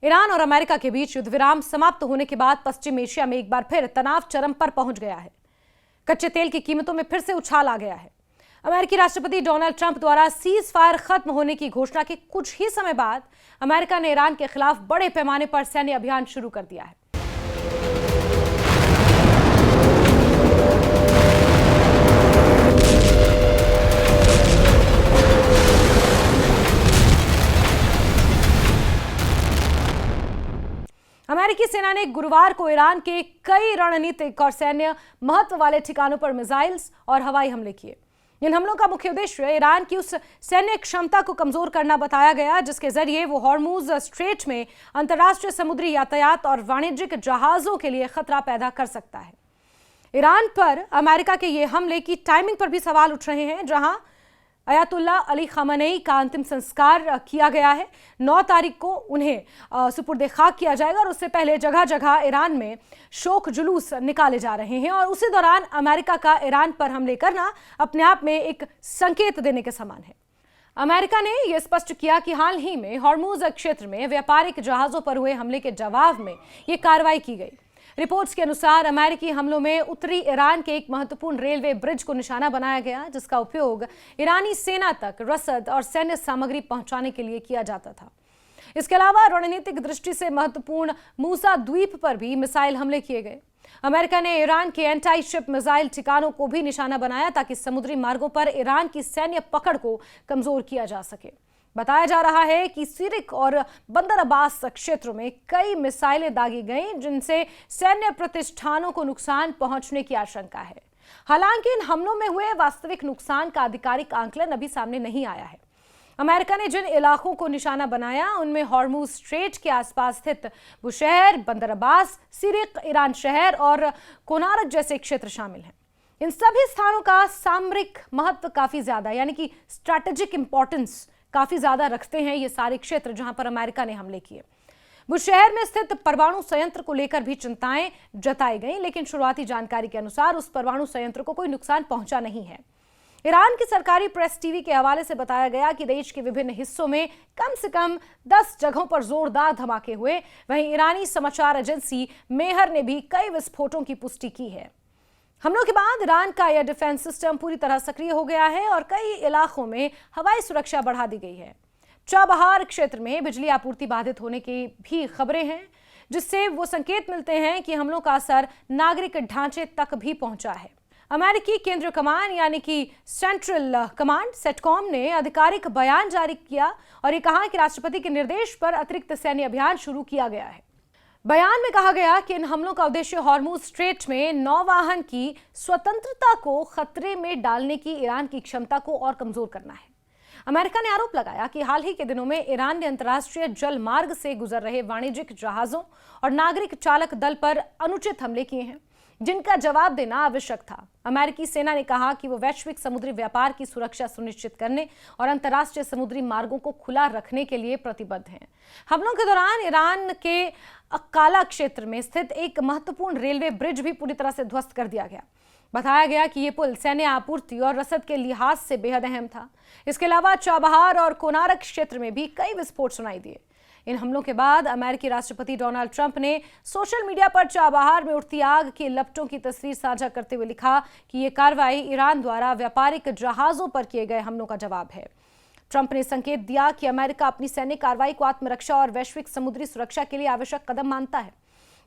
Iran और America के बीच युद्ध विराम समाप्त होने के बाद पश्चिम एशिया में एक बार फिर तनाव चरम पर पहुंच गया है। कच्चे तेल की कीमतों में फिर से उछाल आ गया है। अमेरिकी राष्ट्रपति डोनाल्ड ट्रंप द्वारा सीज फायर खत्म होने की घोषणा के कुछ ही समय बाद अमेरिका ने ईरान के खिलाफ बड़े पैमाने पर सैन्य अभियान शुरू कर दिया है। अमेरिकी सेना ने गुरुवार को ईरान के कई रणनीतिक और सैन्य महत्व वाले ठिकानों पर मिसाइल्स और हवाई हमले किए। इन हमलों का मुख्य उद्देश्य ईरान की उस सैन्य क्षमता को कमजोर करना बताया गया जिसके जरिए वो हॉर्मुज स्ट्रेट में अंतर्राष्ट्रीय समुद्री यातायात और वाणिज्यिक जहाजों के लिए खतरा पैदा कर सकता है। ईरान पर अमेरिका के ये हमले की टाइमिंग पर भी सवाल उठ रहे हैं। जहां अयातुल्ला अली खामेनेई का अंतिम संस्कार किया गया है, 9 तारीख को उन्हें सुपुर्द खाक किया जाएगा और उससे पहले जगह जगह ईरान में शोक जुलूस निकाले जा रहे हैं और उसी दौरान अमेरिका का ईरान पर हमले करना अपने आप में एक संकेत देने के समान है। अमेरिका ने यह स्पष्ट किया कि हाल ही में हॉर्मुज क्षेत्र में व्यापारिक जहाजों पर हुए हमले के जवाब में यह कार्रवाई की गई। रिपोर्ट्स के अनुसार अमेरिकी हमलों में उत्तरी ईरान के एक महत्वपूर्ण रेलवे ब्रिज को निशाना बनाया गया जिसका उपयोग ईरानी सेना तक रसद और सैन्य सामग्री पहुंचाने के लिए किया जाता था। इसके अलावा रणनीतिक दृष्टि से महत्वपूर्ण मूसा द्वीप पर भी मिसाइल हमले किए गए। अमेरिका ने ईरान के एंटी शिप मिसाइल ठिकानों को भी निशाना बनाया ताकि समुद्री मार्गों पर ईरान की सैन्य पकड़ को कमजोर किया जा सके। बताया जा रहा है कि सिरिक और बंदर अब्बास क्षेत्रों में कई मिसाइलें दागी गईं जिनसे सैन्य प्रतिष्ठानों को नुकसान पहुंचने की आशंका है। हालांकि इन हमलों में हुए वास्तविक नुकसान का आधिकारिक आंकलन अभी सामने नहीं आया है। अमेरिका ने जिन इलाकों को निशाना बनाया उनमें हॉर्मुज स्ट्रेट के आसपास स्थित बुशहर, बंदर अब्बास, सिरिक, ईरान शहर और कोनारक जैसे क्षेत्र शामिल हैं। इन सभी स्थानों का सामरिक महत्व काफी ज्यादा यानी कि स्ट्रैटेजिक इंपॉर्टेंस काफी ज्यादा रखते हैं ये सारे क्षेत्र जहां पर अमेरिका ने हमले किए। बुशहर में स्थित परमाणु संयंत्र को लेकर भी चिंताएं जताई गई, लेकिन शुरुआती जानकारी के अनुसार उस परमाणु संयंत्र को कोई नुकसान पहुंचा नहीं है। ईरान की सरकारी प्रेस टीवी के हवाले से बताया गया कि देश के विभिन्न हिस्सों में कम से कम 10 जगहों पर जोरदार धमाके हुए। वहीं ईरानी समाचार एजेंसी मेहर ने भी कई विस्फोटों की पुष्टि की है। हमलों के बाद ईरान का एयर डिफेंस सिस्टम पूरी तरह सक्रिय हो गया है और कई इलाकों में हवाई सुरक्षा बढ़ा दी गई है। चाबहार क्षेत्र में बिजली आपूर्ति बाधित होने की भी खबरें हैं जिससे वो संकेत मिलते हैं कि हमलों का असर नागरिक ढांचे तक भी पहुंचा है। अमेरिकी केंद्रीय कमान यानी कि सेंट्रल कमांड सेटकॉम ने आधिकारिक बयान जारी किया और ये कहा कि राष्ट्रपति के निर्देश पर अतिरिक्त सैन्य अभियान शुरू किया गया है। बयान में कहा गया कि इन हमलों का उद्देश्य हॉर्मुज स्ट्रेट में नौवहन की स्वतंत्रता को खतरे में डालने की ईरान की क्षमता को और कमजोर करना है। अमेरिका ने आरोप लगाया कि हाल ही के दिनों में ईरान ने अंतर्राष्ट्रीय जल मार्ग से गुजर रहे वाणिज्यिक जहाजों और नागरिक चालक दल पर अनुचित हमले किए हैं जिनका जवाब देना आवश्यक था। अमेरिकी सेना ने कहा कि वो वैश्विक समुद्री व्यापार की सुरक्षा सुनिश्चित करने और अंतर्राष्ट्रीय समुद्री मार्गों को खुला रखने के लिए प्रतिबद्ध हैं। हमलों के दौरान ईरान के अक्काला क्षेत्र में स्थित एक महत्वपूर्ण रेलवे ब्रिज भी पूरी तरह से ध्वस्त कर दिया गया। बताया गया कि ये पुल सैन्य आपूर्ति और रसद के लिहाज से बेहद अहम था। इसके अलावा चाबहार और कोनारक क्षेत्र में भी कई विस्फोट सुनाई दिए। इन हमलों के बाद अमेरिकी राष्ट्रपति डोनाल्ड ट्रंप ने सोशल मीडिया पर चाबहार में उठती आग की लपटों की तस्वीर साझा करते हुए लिखा कि यह कार्रवाई ईरान द्वारा व्यापारिक जहाजों पर किए गए हमलों का जवाब है। ट्रंप ने संकेत दिया कि अमेरिका अपनी सैन्य कार्रवाई को आत्मरक्षा और वैश्विक समुद्री सुरक्षा के लिए आवश्यक कदम मानता है।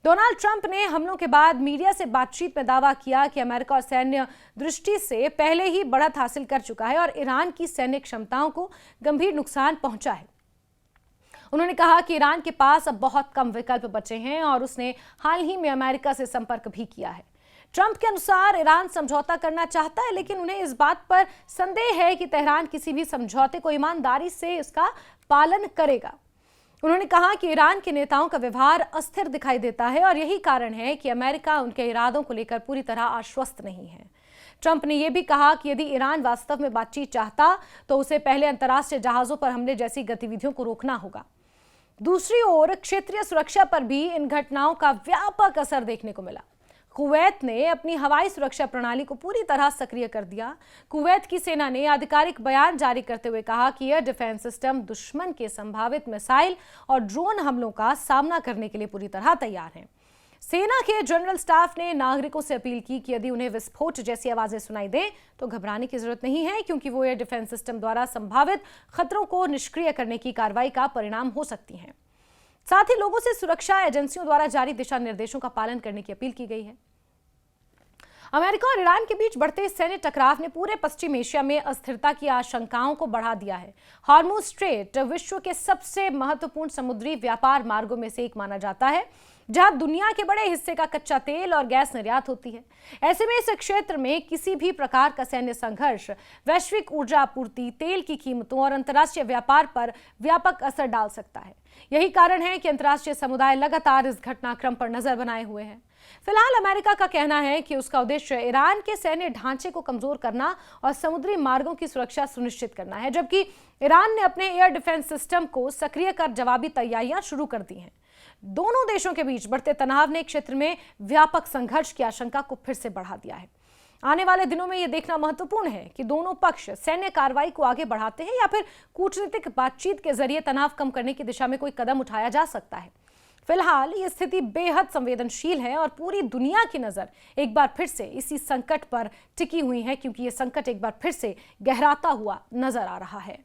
डोनाल्ड ट्रंप ने हमलों के बाद मीडिया से बातचीत में दावा किया कि अमेरिका और सैन्य दृष्टि से पहले ही बढ़त हासिल कर चुका है और ईरान की सैन्य क्षमताओं को गंभीर नुकसान पहुंचा है। उन्होंने कहा कि ईरान के पास अब बहुत कम विकल्प बचे हैं और उसने हाल ही में अमेरिका से संपर्क भी किया है। ट्रंप के अनुसार ईरान समझौता करना चाहता है लेकिन उन्हें इस बात पर संदेह है कि तेहरान किसी भी समझौते को ईमानदारी से इसका पालन करेगा। उन्होंने कहा कि ईरान के नेताओं का व्यवहार अस्थिर दिखाई देता है और यही कारण है कि अमेरिका उनके इरादों को लेकर पूरी तरह आश्वस्त नहीं है। ट्रंप ने यह भी कहा कि यदि ईरान वास्तव में बातचीत चाहता तो उसे पहले अंतर्राष्ट्रीय जहाजों पर हमले जैसी गतिविधियों को रोकना होगा। दूसरी ओर क्षेत्रीय सुरक्षा पर भी इन घटनाओं का व्यापक असर देखने को मिला। कुवैत ने अपनी हवाई सुरक्षा प्रणाली को पूरी तरह सक्रिय कर दिया। कुवैत की सेना ने आधिकारिक बयान जारी करते हुए कहा कि एयर डिफेंस सिस्टम दुश्मन के संभावित मिसाइल और ड्रोन हमलों का सामना करने के लिए पूरी तरह तैयार हैं। सेना के जनरल स्टाफ ने नागरिकों से अपील की कि यदि उन्हें विस्फोट जैसी आवाजें सुनाई दे तो घबराने की जरूरत नहीं है, क्योंकि वो एयर डिफेंस सिस्टम द्वारा संभावित खतरों को निष्क्रिय करने की कार्रवाई का परिणाम हो सकती हैं। साथ ही लोगों से सुरक्षा एजेंसियों द्वारा जारी दिशा निर्देशों का पालन करने की अपील की गई है। अमेरिका और ईरान के बीच बढ़ते सैन्य टकराव ने पूरे पश्चिम एशिया में अस्थिरता की आशंकाओं को बढ़ा दिया है। हॉर्मुज स्ट्रेट विश्व के सबसे महत्वपूर्ण समुद्री व्यापार मार्गों में से एक माना जाता है, जहां दुनिया के बड़े हिस्से का कच्चा तेल और गैस निर्यात होती है। ऐसे में इस क्षेत्र में किसी भी प्रकार का सैन्य संघर्ष वैश्विक ऊर्जा आपूर्ति, तेल की कीमतों और अंतर्राष्ट्रीय व्यापार पर व्यापक असर डाल सकता है। यही कारण है कि अंतर्राष्ट्रीय समुदाय लगातार इस घटनाक्रम पर नजर बनाए हुए है। फिलहाल अमेरिका का कहना है कि उसका उद्देश्य ईरान के सैन्य ढांचे को कमजोर करना और समुद्री मार्गों की सुरक्षा सुनिश्चित करना है, जबकि ईरान ने अपने एयर डिफेंस सिस्टम को सक्रिय कर जवाबी तैयारियां शुरू कर दी हैं। दोनों देशों के बीच बढ़ते तनाव ने क्षेत्र में व्यापक संघर्ष की आशंका को फिर से बढ़ा दिया है। आने वाले दिनों में यह देखना महत्वपूर्ण है कि दोनों पक्ष सैन्य कार्रवाई को आगे बढ़ाते हैं या फिर कूटनीतिक बातचीत के जरिए तनाव कम करने की दिशा में कोई कदम उठाया जा सकता है। फिलहाल ये स्थिति बेहद संवेदनशील है और पूरी दुनिया की नजर एक बार फिर से इसी संकट पर टिकी हुई है, क्योंकि ये संकट एक बार फिर से गहराता हुआ नजर आ रहा है।